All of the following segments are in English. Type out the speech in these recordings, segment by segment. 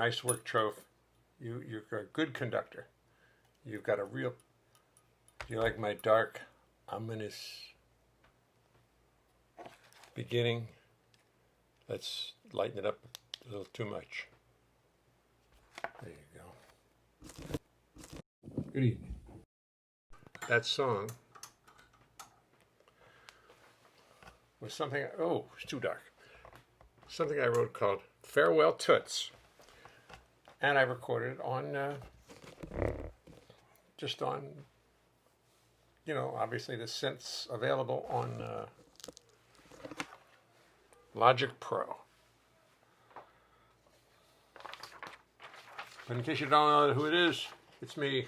Nice work, Troph. You're a good conductor. You've got a real. You like my dark, ominous beginning. Let's lighten it up a little too much. There you go. Good evening. That song was something. Oh, it's too dark. Something I wrote called "Farewell Toots," and I recorded it on just on, obviously the synths available on Logic Pro. But in case you don't know who it is, it's me,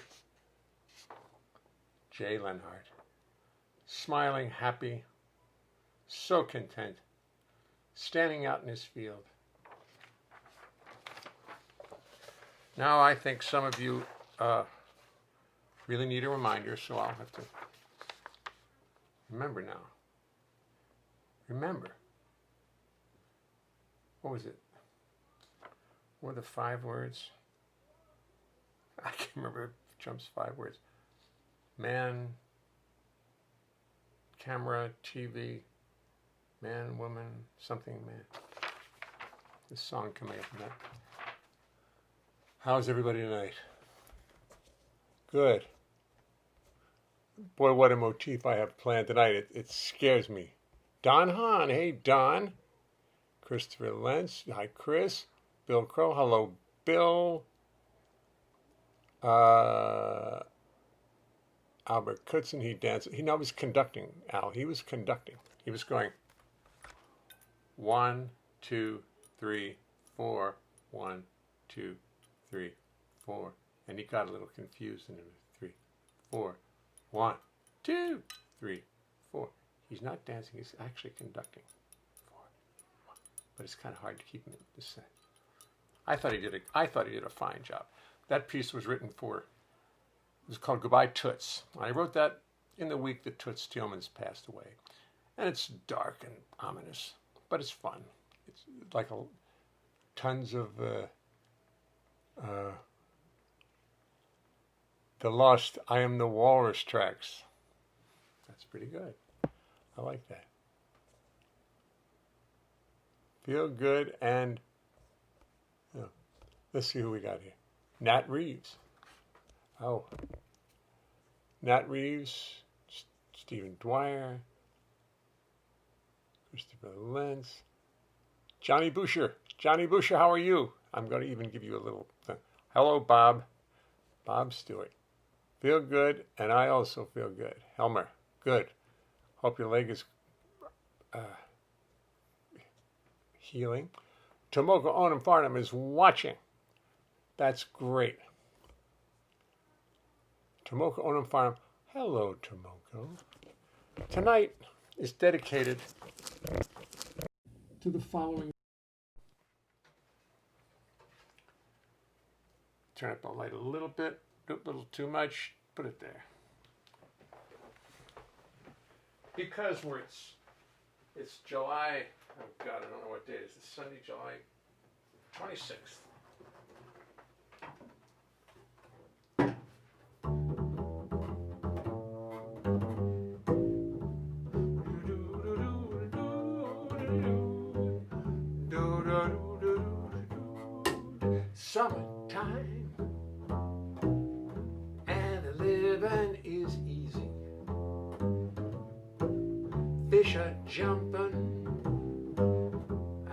Jay Leonhart. Smiling, happy, so content, standing out in his field. Now I think some of you really need a reminder, so I'll have to remember now. Remember. What was it? What were the 5 words? I can't remember Trump's 5 words. Man, camera, TV, man, woman, something, man. This song coming up from that. How's everybody tonight? Good. Boy, what a motif I have planned tonight. It scares me. Don Hahn. Hey, Don. Christopher Lentz. Hi, Chris. Bill Crow. Hello, Bill. Albert Kutzen. He danced. He was conducting, Al. He was conducting. He was going 1, 2, 3, 4. 1, 2, 3, 4. And he got a little confused in 3, 4. 1, 2, 3, 4. He's not dancing, he's actually conducting. 4, 1. But it's kind of hard to keep him in the set. I thought he did a fine job. That piece was written it was called Goodbye Toots. I wrote that in the week that Toots Thielmans passed away. And it's dark and ominous, but it's fun. It's like tons of the Lost I Am the Walrus tracks. That's pretty good. I like that. Feel good and let's see who we got here. Nat Reeves. Oh. Nat Reeves, Stephen Dwyer, Christopher Lentz, Johnny Boucher. Johnny Boucher, how are you? I'm going to even give you a little thing. Hello, Bob. Bob Stewart. Feel good, and I also feel good. Helmer, good. Hope your leg is healing. Tomoko Onam Farnham is watching. That's great. Tomoko Onam Farnham. Hello, Tomoko. Tonight is dedicated to the following. Turn up the light a little bit, a little too much, put it there. Because it's July, oh God, I don't know what day it is. It's Sunday, July 26th. Summertime, and the living is easy. Fish are jumping,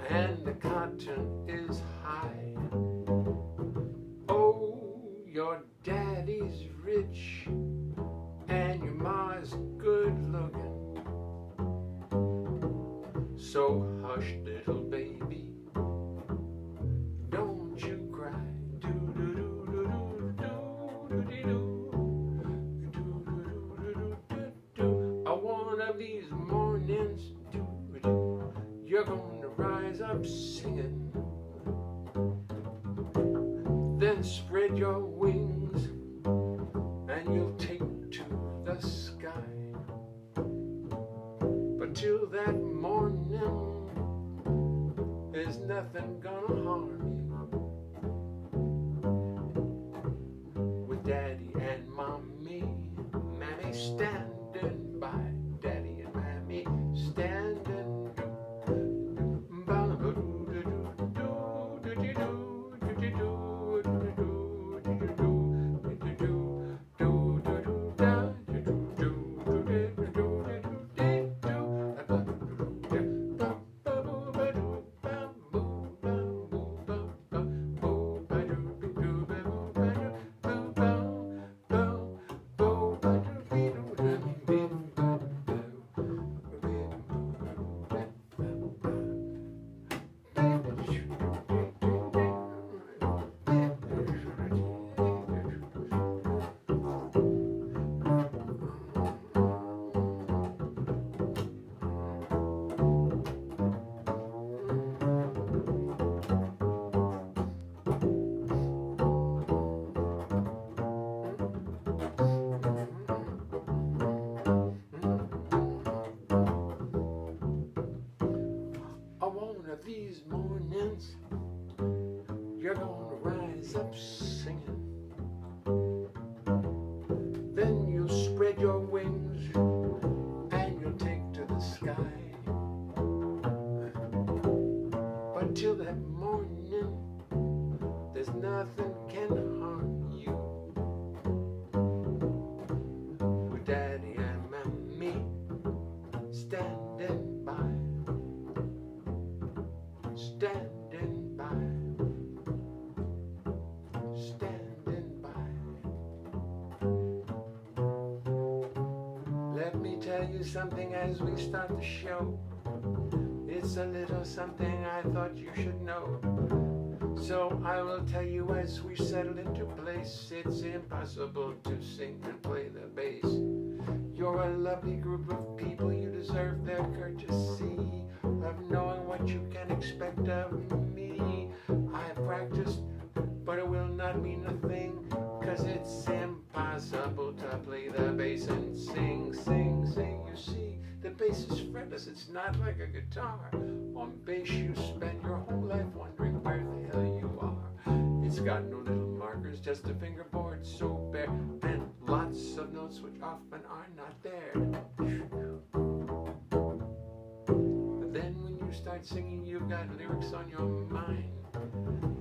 and the cotton is high. Oh, your daddy's rich, and your ma's good looking. So hush, little baby. These mornings, you're gonna rise up singing, then spread your wings and you'll take to the sky. But till that morning, there's nothing gonna harm you. of these mornings, you're gonna rise up singing. Then you'll spread your wings and you'll take to the sky. But till that morning, there's nothing can harm you. With Daddy and Mommy standing by, standing by, standing by. Let me tell you something as we start the show. It's a little something I thought you should know. So I will tell you as we settle into place, it's impossible to sing and play the bass. You're a lovely group of people, you deserve their courtesy of knowing what you can expect of me. I've practiced, but it will not mean a thing, 'cause it's impossible to play the bass and sing, sing, sing. You see, the bass is fretless, it's not like a guitar. On bass you spend your whole life wondering where the hell you are. It's got no little markers, just a fingerboard so bare, and lots of notes which often are not there. But then when you start singing, you've got lyrics on your mind,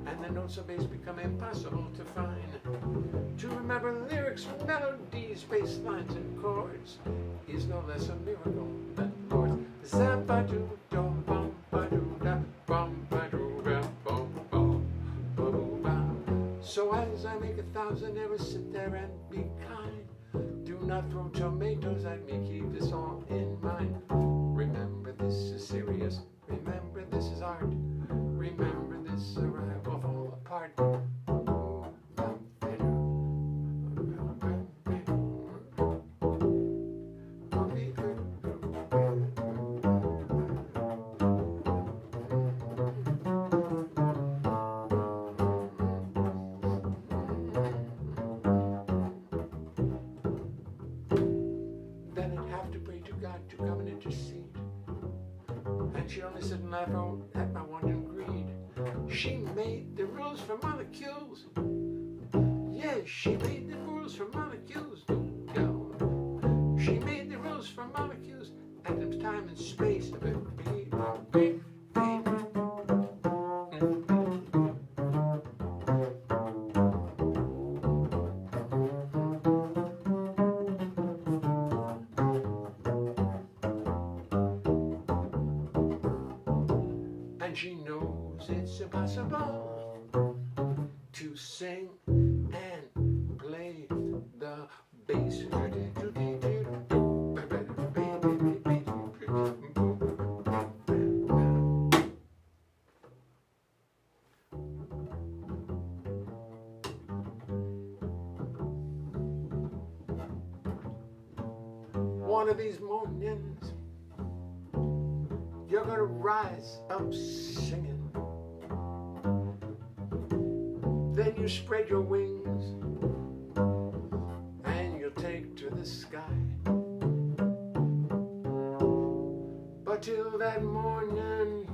and the notes of bass become impossible to find. To remember lyrics, melodies, bass lines, and chords is no less a miracle than Lord's. So as I make 1,000 errors, sit there and be kind. Do not throw tomatoes at me, keep this all in mind. Remember this is serious, remember this is art. Remember this or I will fall apart. Then I'd have to pray to God to come and intercede. And she only sit and laugh at my wanton greed. She made the rules for molecules. Yes, she made the rules for molecules. She made the rules for molecules. Atoms, time, and space. And she knows it's impossible to sing and play the bass. One of these mornings, you're gonna rise up singing. Then you spread your wings and you'll take to the sky. But till that morning,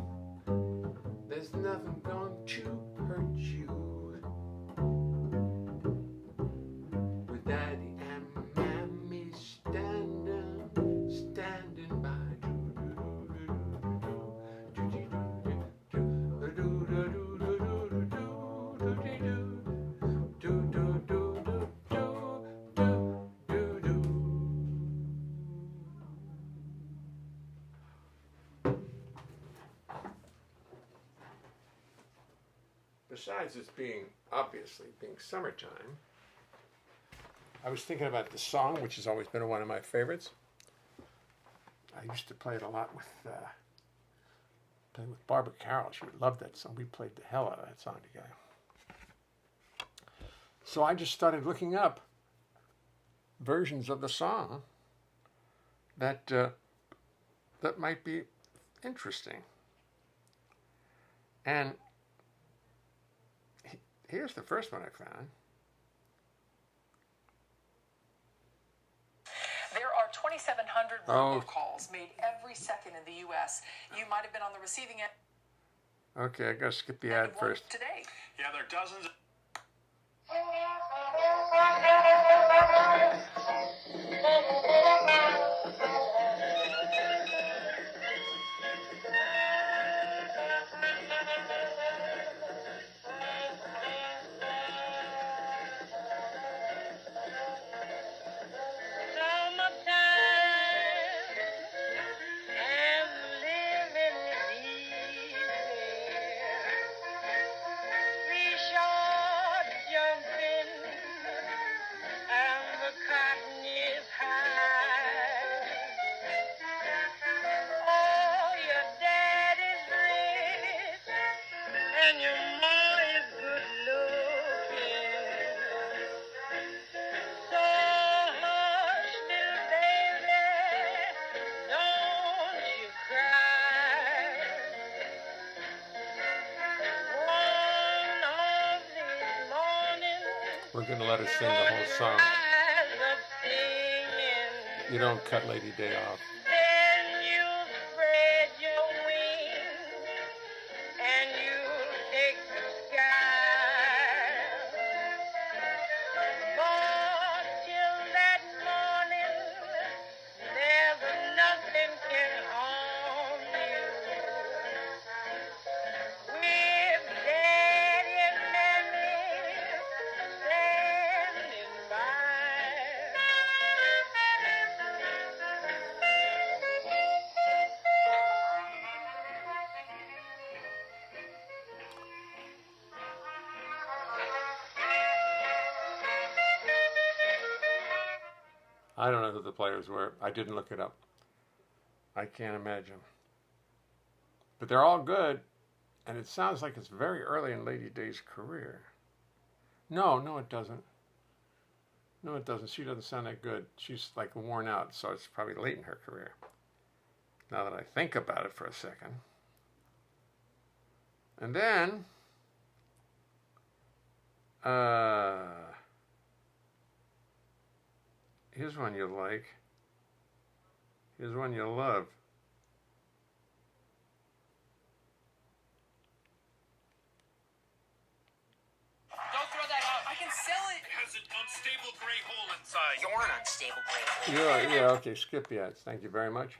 there's nothing going to hurt you. With Daddy and Mommy standing by. Besides it obviously being summertime, I was thinking about the song, which has always been one of my favorites. I used to play it a lot with Barbara Carroll. She loved that song. We played the hell out of that song together. So I just started looking up versions of the song that might be interesting. And here's the first one I found. There are 2,700 robocalls made every second in the U.S. You might have been on the receiving end. Okay, I gotta skip the ad first. Today. Yeah, there are dozens of... We're going to let her sing the whole song. You don't cut Lady Day off. Then you spread your wings and you take the sky. But till that morning, there's nothing can harm you. With Daddy and Mammy standing by. I don't know who the players were. I didn't look it up. I can't imagine. But they're all good, and it sounds like it's very early in Lady Day's career. No, it doesn't. No, it doesn't. She doesn't sound that good. She's like worn out, so it's probably late in her career. Now that I think about it for a second. And then, here's one you like. Here's one you love. Don't throw that out. I can sell it. It has an unstable gray hole inside. You're an unstable gray hole. Yeah, okay, skip the ads. Thank you very much.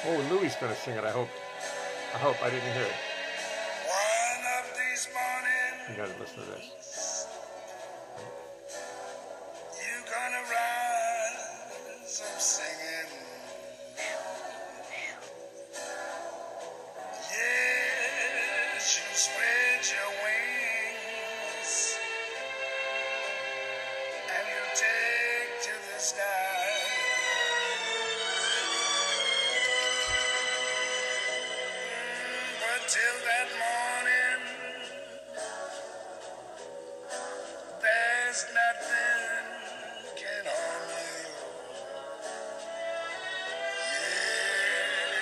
Oh, Louie's going to sing it, I hope. I didn't hear it. One of these mornings, You got to listen to this. you gonna rise up singing. Yes, you spread your wings and you take to the sky. But till that morning, there's nothing can harm you.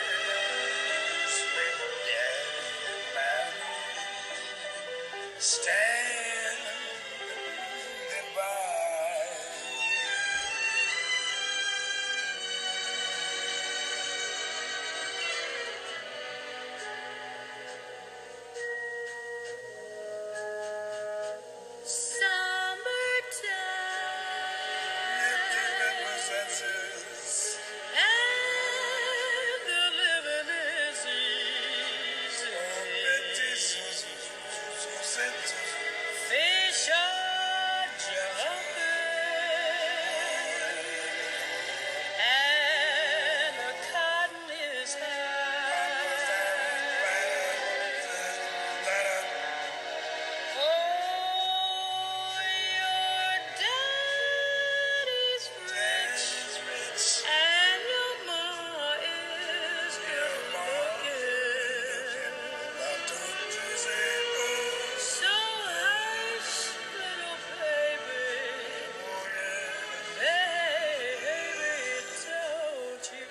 Yes, with death standing by. Summertime, and the living is easy. Fish are jumping, and the cotton is high. Oh, your daddy's rich, and your mama is good looking. So hush, little baby, baby, don't you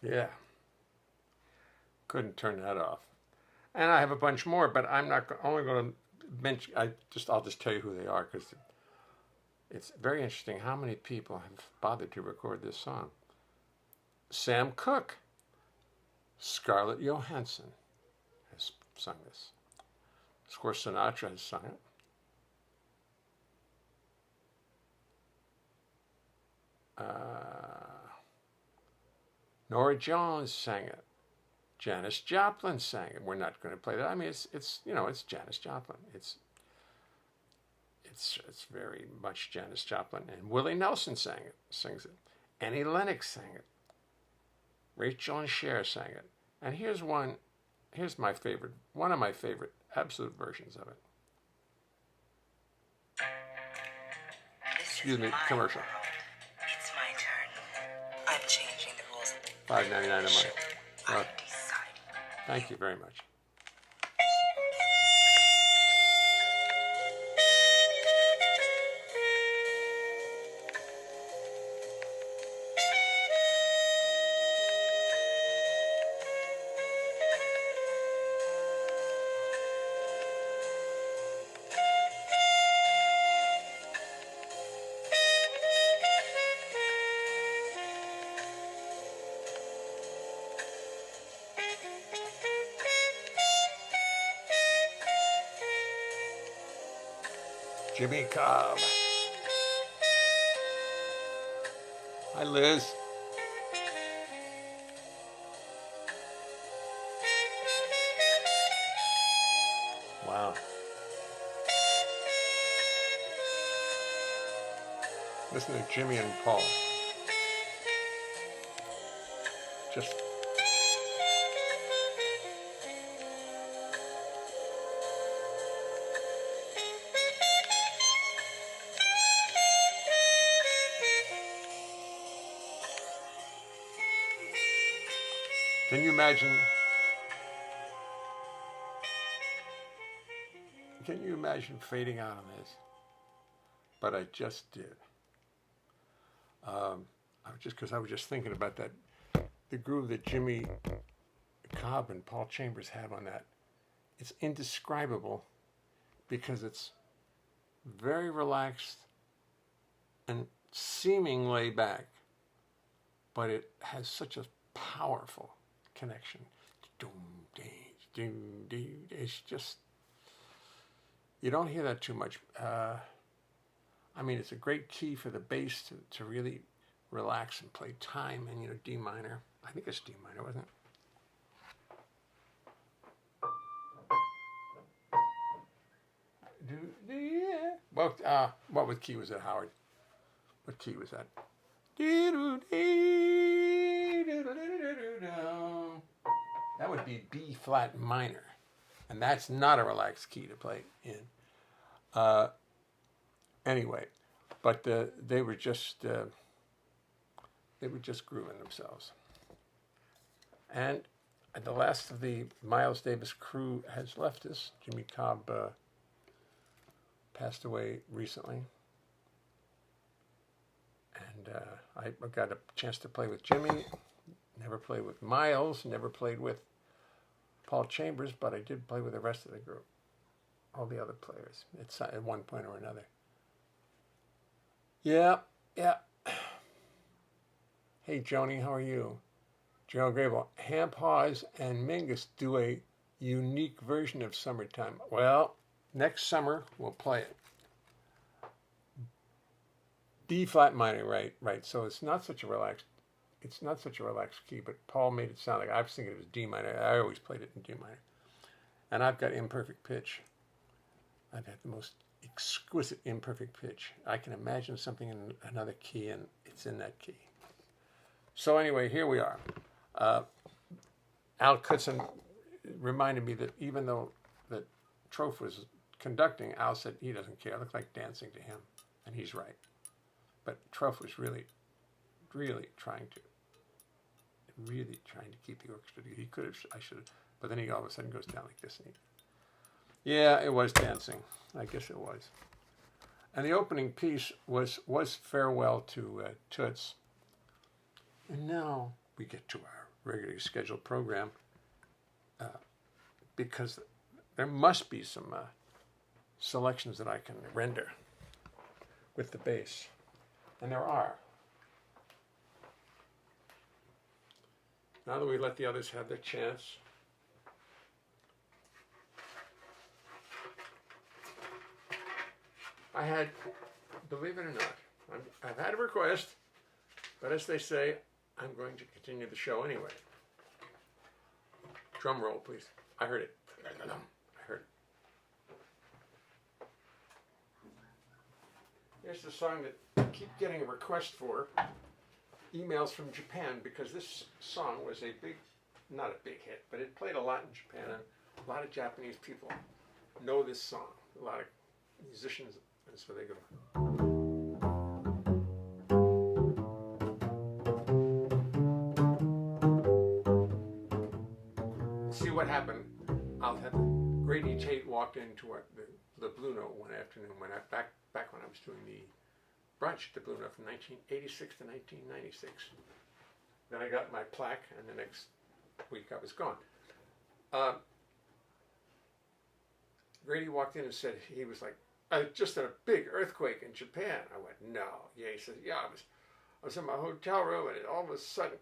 Yeah. Couldn't turn that off. And I have a bunch more, but I'm not only going to mention. I'll just tell you who they are because it's very interesting how many people have bothered to record this song. Sam Cooke, Scarlett Johansson has sung this. Of course, Sinatra has sung it. Norah Jones sang it. Janis Joplin sang it. We're not going to play that. I mean, it's Janis Joplin. It's very much Janis Joplin. And Willie Nelson sings it. Annie Lennox sang it. Rachel and Cher sang it. And here's one of my favorite absolute versions of it. Excuse me, commercial. It's my turn. I'm changing the rules. $5.99 a month. I'm Well, deciding. thank you very much. Jimmy Cobb. Hi, Liz. Wow. Listen to Jimmy and Paul. Just can you imagine? Can you imagine fading out on this? But I just did. I was just thinking about that, the groove that Jimmy Cobb and Paul Chambers have on that. It's indescribable because it's very relaxed and seeming laid back, but it has such a powerful connection. It's just, you don't hear that too much. I mean, it's a great key for the bass to really relax and play time, and D minor. I think it's D minor, wasn't it? Well, what key was that, Howard? What key was that? That would be B flat minor, and that's not a relaxed key to play in. Anyway, but they were just grooving themselves. And the last of the Miles Davis crew has left us. Jimmy Cobb passed away recently. And I got a chance to play with Jimmy. Never played with Miles. Never played with Paul Chambers, but I did play with the rest of the group. All the other players at one point or another. Yeah. Hey, Joni, how are you? Gerald Grable. Hamp Hawes and Mingus do a unique version of Summertime. Well, next summer we'll play it. D flat minor, right. So it's not such a relaxed key, but Paul made it sound like I was thinking it was D minor. I always played it in D minor. And I've got imperfect pitch. I've had the most exquisite imperfect pitch. I can imagine something in another key, and it's in that key. So anyway, here we are. Al Cutson reminded me that even though that Trofe was conducting, Al said he doesn't care. It looked like dancing to him, and he's right. But Trofe was really trying to keep the orchestra together. He could have, I should have, but then he all of a sudden goes down like this. Yeah, it was dancing. I guess it was. And the opening piece was Farewell to Toots. And now we get to our regularly scheduled program, because there must be some selections that I can render with the bass. And there are. Now that we let the others have their chance, I had, believe it or not, I've had a request, but as they say, I'm going to continue the show anyway. Drum roll, please. I heard it. I heard it. Here's the song that I keep getting a request for, emails from Japan, because this song was not a big hit, but it played a lot in Japan, and a lot of Japanese people know this song. A lot of musicians, and so they go. See what happened. I'll have Grady Tate walked into the Blue Note one afternoon back when I was doing the brunch at the Blue Note from 1986 to 1996. Then I got my plaque, and the next week I was gone. Grady walked in and said he was like, I just had a big earthquake in Japan. I went, no. Yeah, he said, yeah, I was in my hotel room, and all of a sudden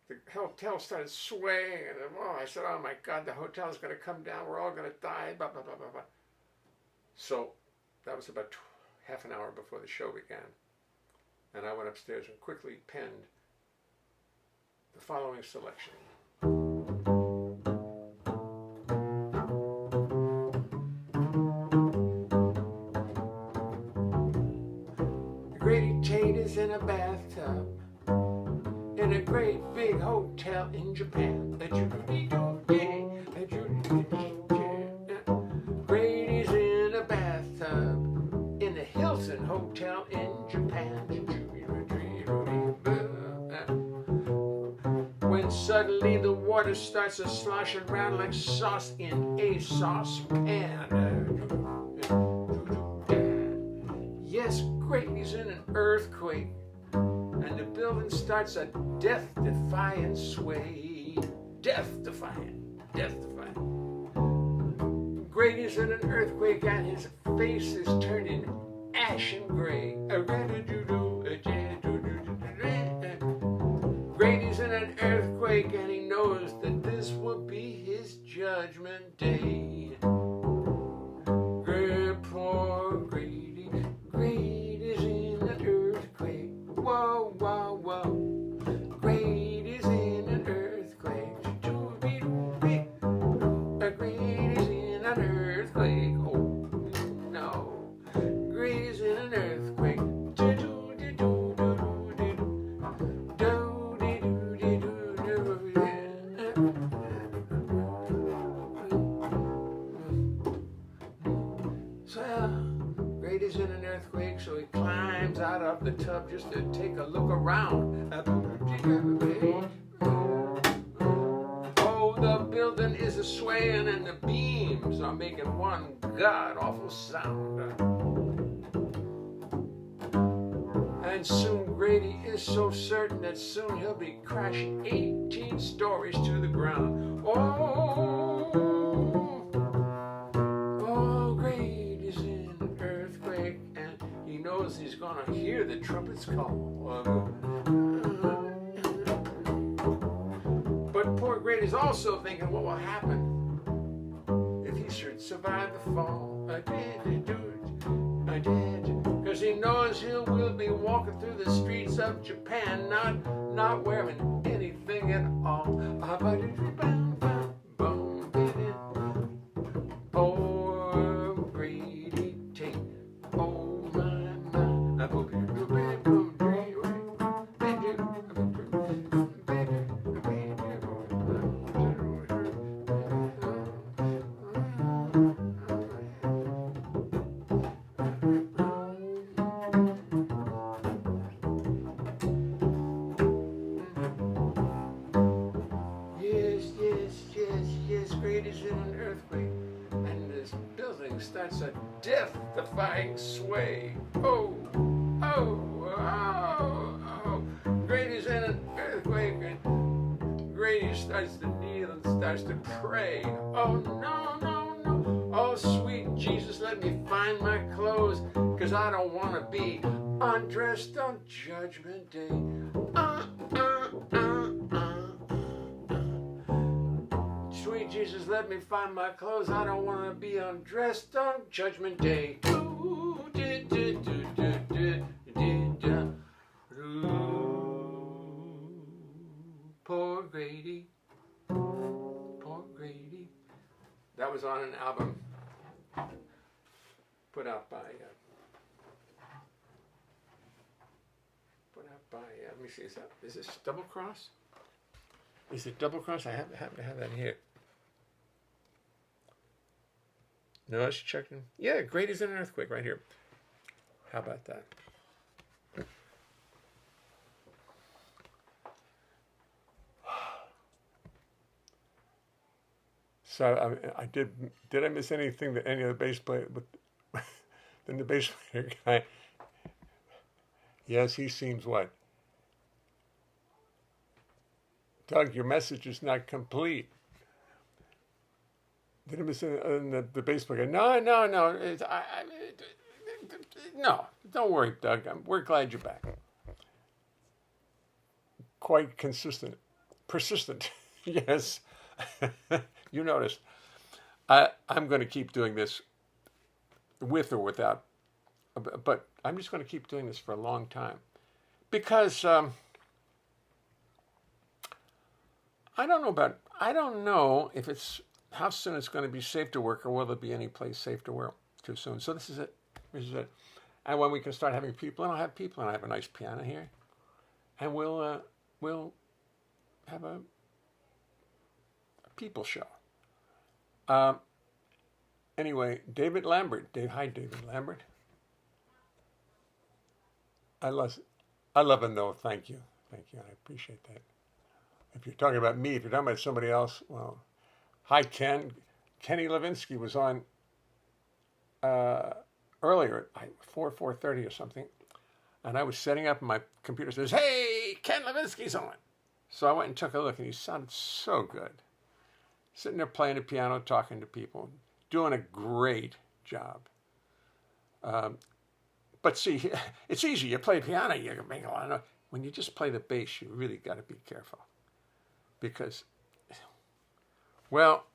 the hotel started swaying, and I said, oh my God, the hotel's going to come down. We're all going to die, blah, blah, blah, blah, blah. So that was about half an hour before the show began. And I went upstairs and quickly penned the following selection. Grady Tate is in a bathtub in a great big hotel in Japan. Grady's in a bathtub in the Hilton Hotel in Japan. When suddenly the water starts to slosh around like sauce in a saucepan. Yes, Grady's in an earthquake, and the building starts a death-defying sway. Death-defying. Grady's in an earthquake, and his face is turning ashen gray. day. Poor Grady, Grady's in an earthquake. Whoa, whoa, whoa. Grady's in an earthquake. Grady's in an earthquake. Oh no, Grady's in an earthquake. Grady's in an earthquake, so he climbs out of the tub just to take a look around. Oh, the building is a swaying and the beams are making one god-awful sound. And soon Grady is so certain that soon he'll be crashing 18 stories to the ground. Oh, Grady's in an earthquake, and he knows he's gonna hear the trumpets call. But poor Grady's also thinking what will happen if he should survive the fall. I did, because he knows he will be walking through the streets of Japan, not wearing anything at all. Poor Grady take, oh my. Yes, Grady's in an earthquake, and this building starts a death-defying sway. Oh, Grady's in an earthquake, and Grady starts to kneel and starts to pray. Oh, no. Oh, sweet Jesus, let me find my clothes, because I don't want to be undressed on Judgment Day. Sweet Jesus, let me find my clothes. I don't want to be undressed on Judgment Day. Poor Grady. Poor Grady. That was on an album put out by let me see, is this Double Cross? Is it Double Cross? I happen to have that here. No, it's checking. Yeah, Grady's in an earthquake right here. How about that? So I did I miss anything that any of the bass player, but then the bass player guy? Yes, he seems what? Doug, your message is not complete. Did I miss anything? The bass player guy? No. No, don't worry, Doug. We're glad you're back. Quite consistent. Persistent. Yes. You noticed. I'm going to keep doing this with or without, but I'm just going to keep doing this for a long time because I don't know if it's how soon it's going to be safe to work, or will there be any place safe to work too soon. So this is it. And when we can start having people, and I'll have people, and I have a nice piano here, and we'll have a people show. Anyway, David Lambert. Hi, David Lambert. I love a no. Thank you. I appreciate that. If you're talking about me, if you're talking about somebody else, well, hi, Ken. Kenny Levinsky was on earlier at 4:30 or something, and I was setting up, and my computer says, "Hey, Ken Levinsky's on." So I went and took a look, and he sounded so good. Sitting there playing the piano, talking to people, doing a great job. But see, it's easy. You play piano, you can make a lot of noise. When you just play the bass, you really got to be careful. Because, well,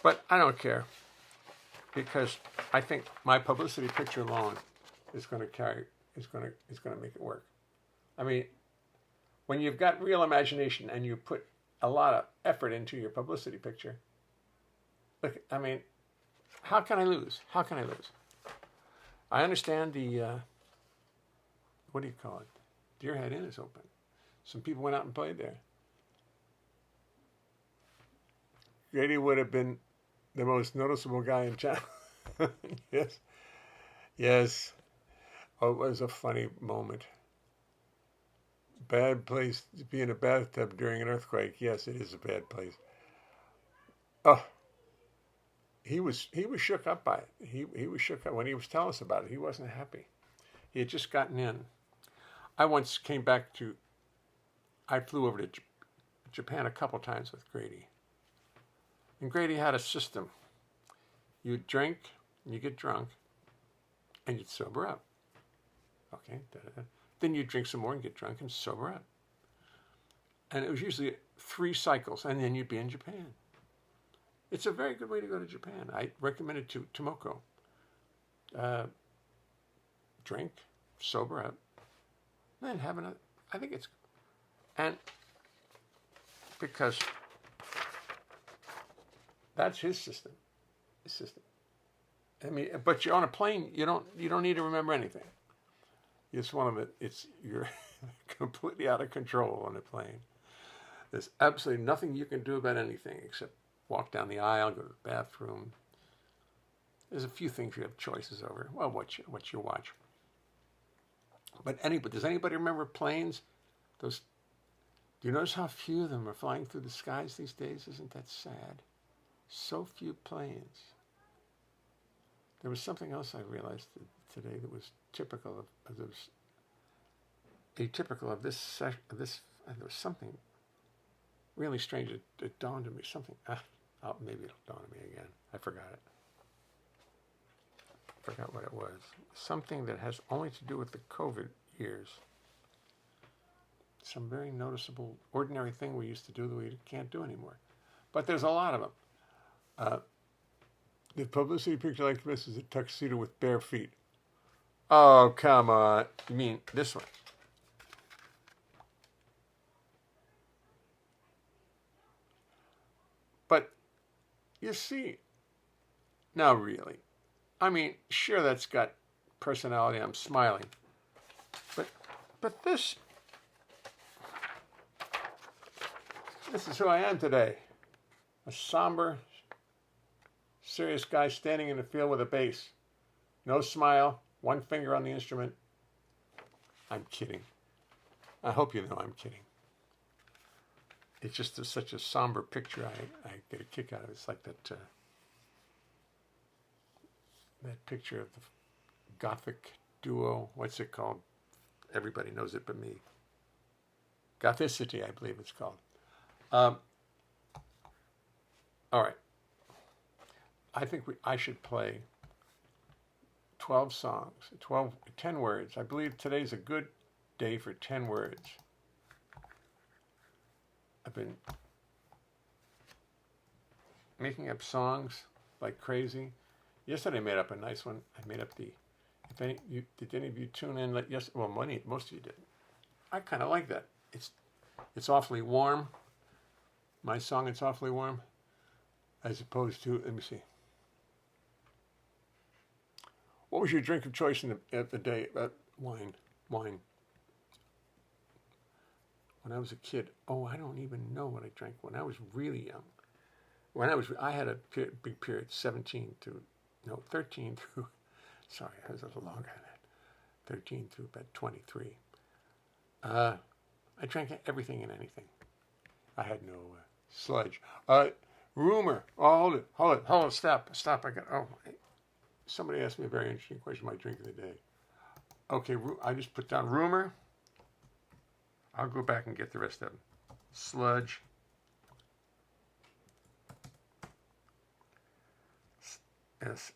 But I don't care, because I think my publicity picture alone is going to make it work. I mean, when you've got real imagination and you put a lot of effort into your publicity picture, look, I mean, how can I lose? How can I lose? I understand the, what do you call it? Deerhead Inn is open. Some people went out and played there. Grady would have been the most noticeable guy in town. Yes. Yes. Oh, it was a funny moment. Bad place to be in a bathtub during an earthquake. Yes, it is a bad place. Oh, he was shook up by it. He was shook up when he was telling us about it. He wasn't happy. He had just gotten in. I once came back to. I flew over to Japan a couple times with Grady. And Grady had a system. You drink, you get drunk, and you'd sober up. Okay. Da-da-da. Then you'd drink some more and get drunk and sober up. And it was usually 3 cycles, and then you'd be in Japan. It's a very good way to go to Japan. I recommend it to Tomoko. Drink, sober up, then have another. I think it's, and because that's his system. His system. I mean, but you're on a plane. You don't need to remember anything. It's one of it. You're completely out of control on a plane. There's absolutely nothing you can do about anything except walk down the aisle, go to the bathroom. There's a few things you have choices over. Well, what you watch. But does anybody remember planes? Do you notice how few of them are flying through the skies these days? Isn't that sad? So few planes. There was something else I realized today that was typical of this. Atypical of this. There was something really strange. It dawned on me. Something. Maybe it'll dawn on me again. I forgot it. Forgot what it was. Something that has only to do with the COVID years. Some very noticeable, ordinary thing we used to do that we can't do anymore. But there's a lot of them. The publicity picture like this is a tuxedo with bare feet. Oh, come on. You mean this one? But, you see, now really, I mean, sure, that's got personality. I'm smiling. But this is who I am today. A somber, serious guy standing in the field with a bass. No smile, one finger on the instrument. I'm kidding. I hope you know I'm kidding. It's just such a somber picture. I get a kick out of it. It's like that picture of the Gothic duo. What's it called? Everybody knows it but me. Gothicity, I believe it's called. All right. I think I should play 12 songs, 10 words. I believe today's a good day for 10 words. I've been making up songs like crazy. Yesterday I made up a nice one. I made up did any of you tune in? Most of you didn't. I kind of like that. It's awfully warm. My song, It's Awfully Warm, as opposed to, let me see. What was your drink of choice at the day? Wine. When I was a kid, I don't even know what I drank when I was really young. I had a big period, 13 through, sorry, I was a little longer than that, 13 through about 23. I drank everything and anything. I had no sludge. Rumor. Oh, hold it. Stop. Somebody asked me a very interesting question, my drink of the day. Okay, I just put down rumor. I'll go back and get the rest of them. Sludge. SLUDGE.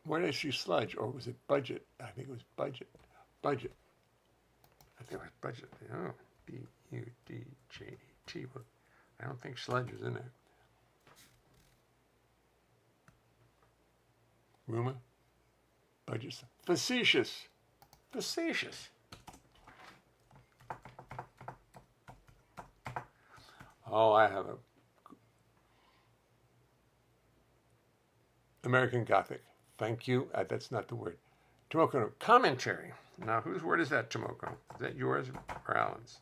Where did I see sludge? Or was it budget? I think it was budget. budget. I think it was budget. Oh, B-U-D-J-E-T. I don't think sludge is in there. Rumor? Budget. Facetious. Facetious. Oh, I have a American Gothic. Thank you. That's not the word. Tomoko, commentary. Now, whose word is that, Tomoko? Is that yours or Alan's?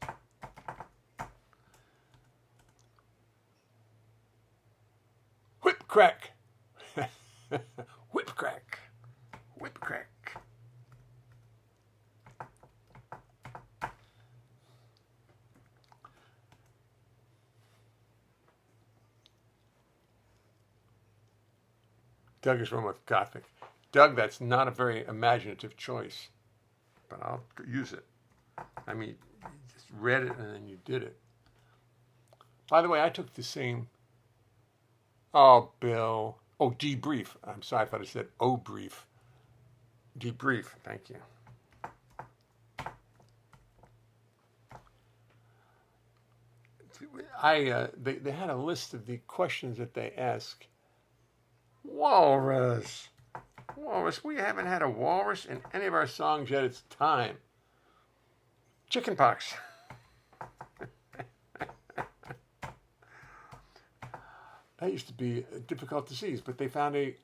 Whip crack. Whip crack. Whip crack. Doug is wrong with Gothic. Doug, that's not a very imaginative choice, but I'll use it. I mean, you just read it and then you did it. By the way, I took the same. Oh, Bill. Oh, debrief. I'm sorry, I thought I said brief. Debrief. Thank you. They had a list of the questions that they ask. Walrus. Walrus. We haven't had a walrus in any of our songs yet. It's time. Chickenpox. That used to be a difficult disease, but they found a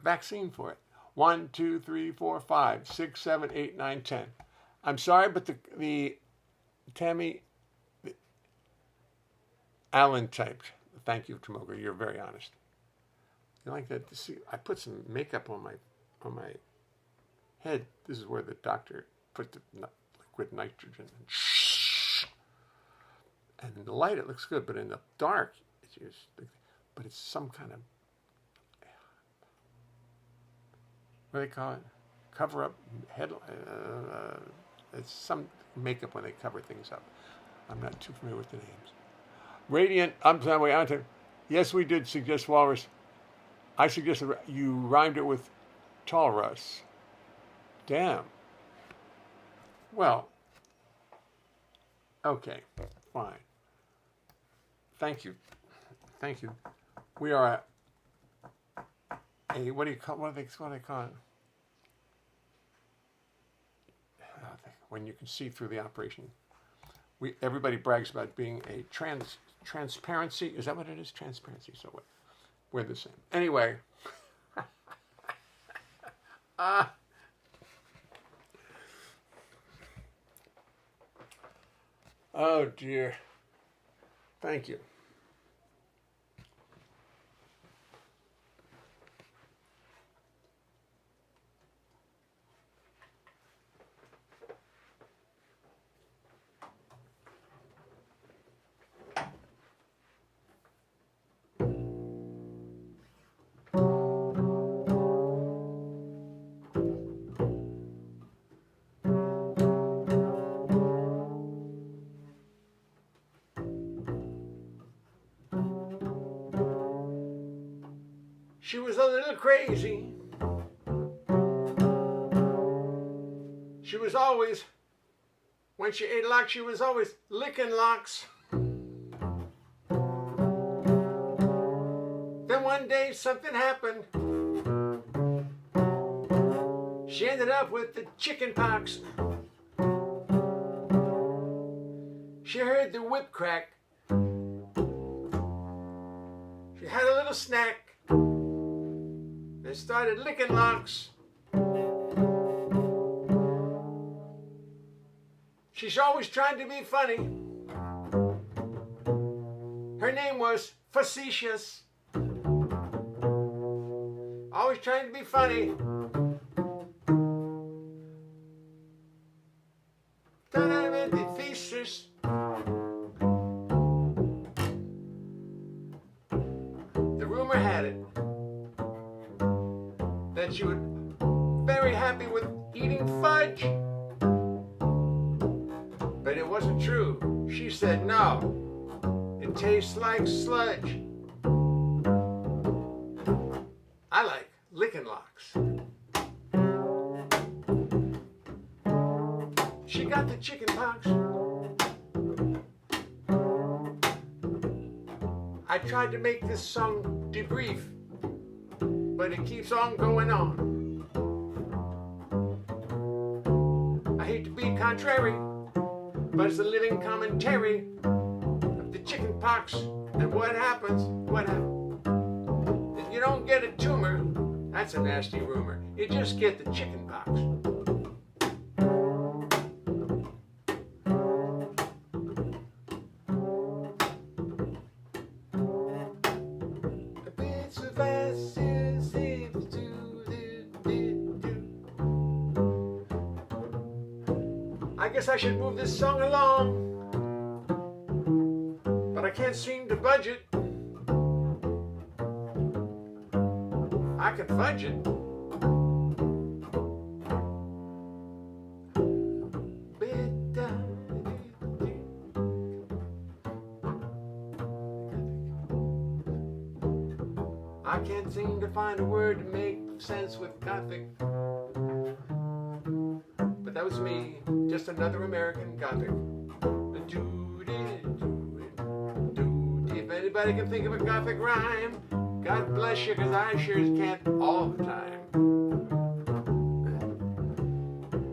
vaccine for it. 1, 2, 3, 4, 5, 6, 7, 8, 9, 10. I'm sorry, but the Tammy Allen typed. Thank you, Tomoko. You're very honest. You like that? See, I put some makeup on my head. This is where the doctor put the liquid nitrogen. And in the light, it looks good, but in the dark, it's just. But it's some kind of. What do they call it? Cover up head. It's some makeup when they cover things up. I'm not too familiar with the names. Radiant, I'm sorry, yes, we did suggest walrus. I suggested you rhymed it with Taurus. Damn. Well, okay, fine. Thank you. Thank you. We are what do they call it? When you can see through the operation. Everybody brags about being a transparency. Is that what it is? Transparency. So what? We're the same. Anyway. Oh dear. Thank you. She was a little crazy. She was always, when she ate locks, she was always licking locks. Then one day something happened. She ended up with the chicken pox. She heard the whip crack. She had a little snack. They started licking locks. She's always trying to be funny. Her name was Facetious. Always trying to be funny. Thesis. The rumor had it that she was very happy with eating fudge. But it wasn't true. She said no. It tastes like sludge. I like licking locks. pox. I tried to make this song debrief, but it keeps on going on. I hate to be contrary, but it's a living commentary of the chicken pox and what happens. If you don't get a tumor, that's a nasty rumor. You just get the chicken pox. I guess I should move this song along, but I can't seem to budget. I can fudge it. I can't seem to find a word to make sense with Gothic. But that was me, just another American Gothic. If anybody can think of a Gothic rhyme, God bless you, because I sure can't all the time.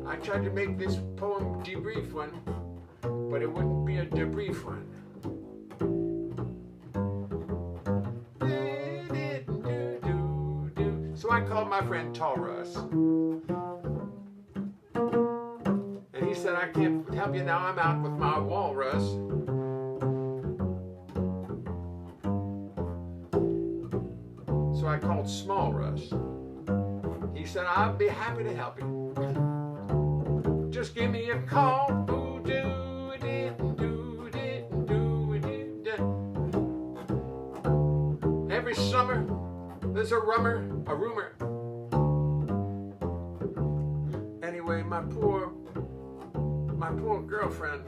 I tried to make this poem debrief one, but it wouldn't be a debrief one. So I called my friend Tall Russ. And he said, I can't help you now, I'm out with my walrus. So I called Small Russ. He said, I'll be happy to help you. Just give me a call. Every summer, there's a rumor. Anyway, my poor girlfriend,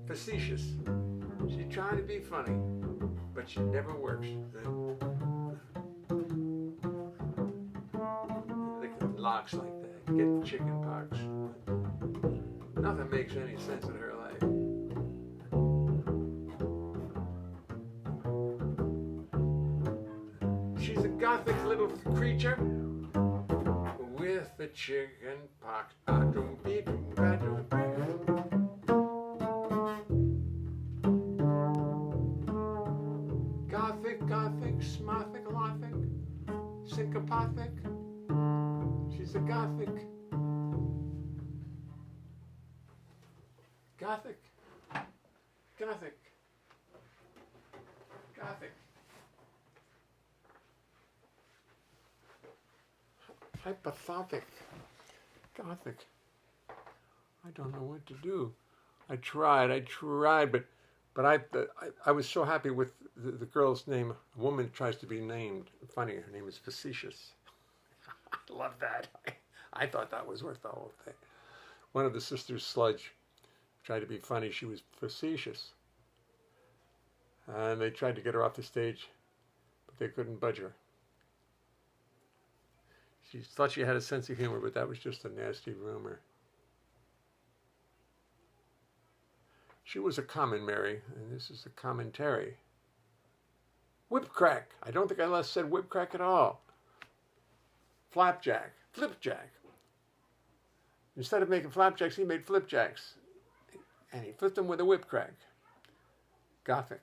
facetious. She's trying to be funny, but she never works. Licking locks like that, getting chicken pox. Nothing makes any sense in her life. She's a Gothic little creature with the chicken pox. Gothic, smothic, lothic, syncopathic. She's a Gothic. Gothic. Hypothotic. Gothic. I don't know what to do. I tried, but I was so happy with the girl's name. A woman tries to be named. Funny, her name is Facetious. I love that. I thought that was worth the whole thing. One of the sisters, Sludge, tried to be funny. She was facetious. And they tried to get her off the stage, but they couldn't budge her. She thought she had a sense of humor, but that was just a nasty rumor. She was a common Mary, and this is a commentary. Whip crack. I don't think I last said whip crack at all. Flapjack. Flipjack. Instead of making flapjacks, he made flipjacks. And he flipped them with a whip crack. Gothic.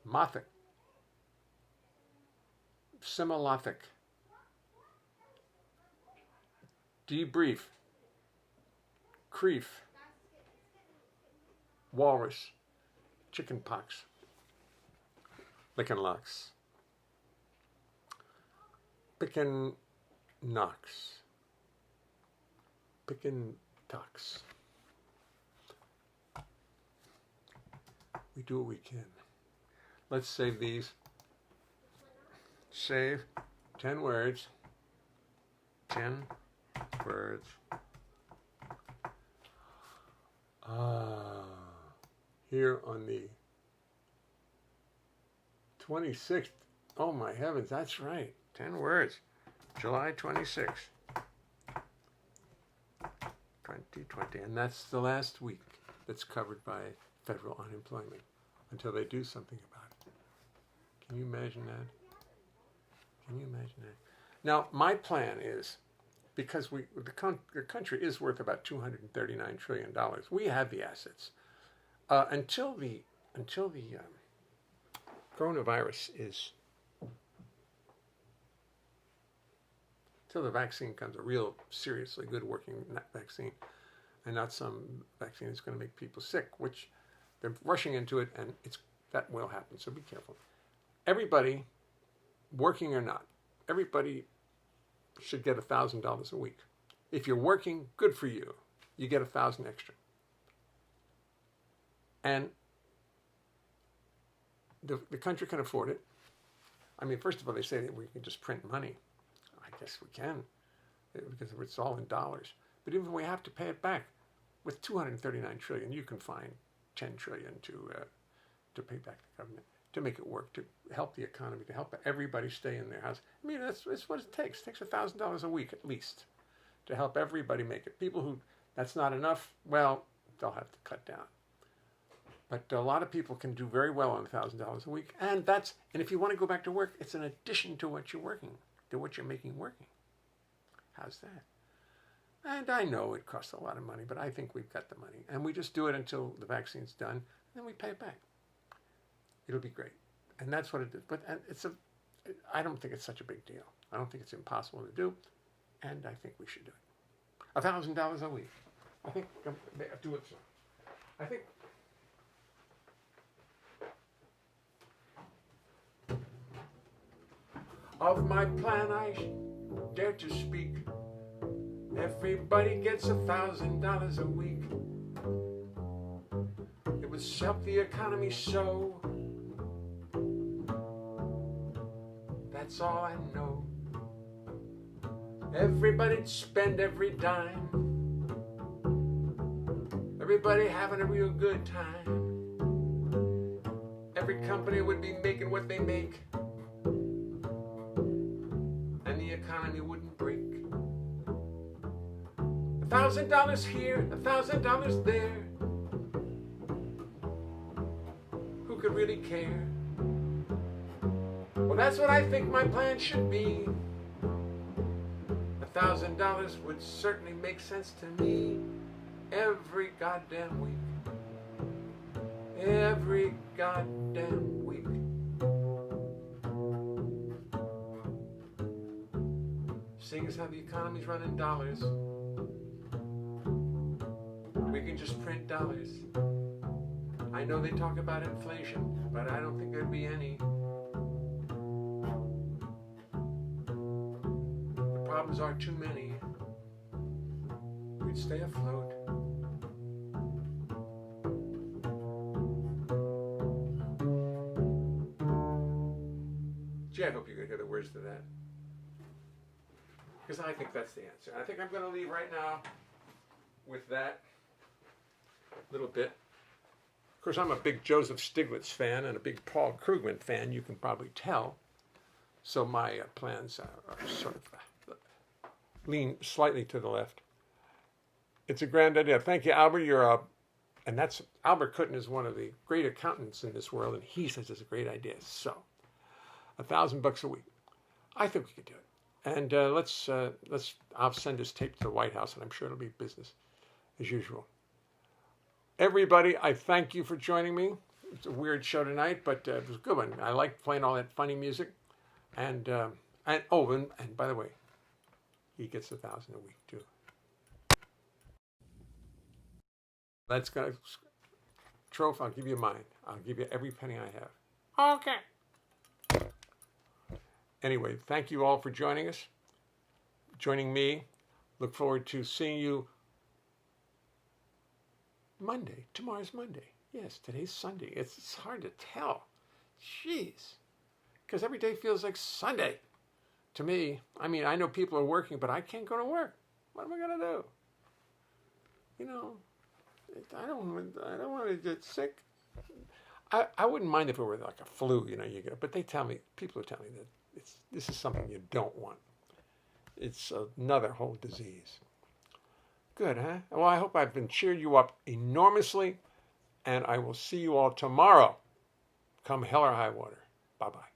Mothic. Similothic. Debrief. Creef. Walrus. Chicken pox. Lickin' locks. Pickin' knocks. Pickin' tox. We do what we can. Let's save these. Save 10 words. 10 words. Here on the 26th. Oh my heavens, that's right. 10 words. July 26th. 2020. And that's the last week that's covered by federal unemployment until they do something about it. Can you imagine that? Can you imagine that? Now, my plan is, because the country is worth about $239 trillion, we have the assets. Until the coronavirus until the vaccine comes, a real seriously good working vaccine, and not some vaccine that's going to make people sick, which they're rushing into it, and that will happen. So be careful. Everybody, working or not, everybody should get $1,000 a week. If you're working, good for you. You get $1,000 extra. And the country can afford it. I mean, first of all, they say that we can just print money. I guess we can, because it's all in dollars. But even if we have to pay it back, with $239 trillion, you can find $10 trillion to pay back the government, to make it work, to help the economy, to help everybody stay in their house. I mean, that's what it takes. It takes $1,000 a week at least to help everybody make it. People who that's not enough, well, they'll have to cut down. But a lot of people can do very well on $1,000 a week, and if you want to go back to work, it's an addition to what you're making working. How's that? And I know it costs a lot of money, but I think we've got the money, and we just do it until the vaccine's done, and then we pay it back. It'll be great, and that's what it is. But I don't think it's such a big deal. I don't think it's impossible to do, and I think we should do it. $1,000 a week. I think do it. I think. Of my plan I dare to speak. Everybody gets $1,000 a week. It would help the economy so. That's all I know. Everybody'd spend every dime. Everybody having a real good time. Every company would be making what they make. Economy wouldn't break. $1,000 here, $1,000 there. Who could really care? Well, that's what I think my plan should be. $1,000 would certainly make sense to me every goddamn week. Every goddamn week. Seeing as how the economy's running dollars, we can just print dollars. I know they talk about inflation, but I don't think there'd be any. The problems are too many. We'd stay afloat. Gee, I hope you could hear the words to that. Because I think that's the answer. I think I'm going to leave right now with that little bit. Of course, I'm a big Joseph Stiglitz fan and a big Paul Krugman fan, you can probably tell. So my plans are sort of lean slightly to the left. It's a grand idea. Thank you, Albert. Albert Kutten is one of the great accountants in this world, and he says it's a great idea. So, $1,000 a week. I think we could do it. And I'll send this tape to the White House, and I'm sure it'll be business as usual. Everybody, I thank you for joining me. It's a weird show tonight, but it was a good one. I like playing all that funny music. And by the way, he gets $1,000 a week too. Let's go. Troph, I'll give you mine. I'll give you every penny I have. Okay. Anyway, thank you all for joining us, joining me. Look forward to seeing you Monday. Tomorrow's Monday. Yes, today's Sunday. It's hard to tell. Jeez. Because every day feels like Sunday to me. I mean, I know people are working, but I can't go to work. What am I going to do? You know, I don't want to get sick. I wouldn't mind if it were like a flu, but people are telling me that this is something you don't want. It's another whole disease. Good, huh? Well, I hope I've been cheered you up enormously, and I will see you all tomorrow. Come hell or high water. Bye-bye.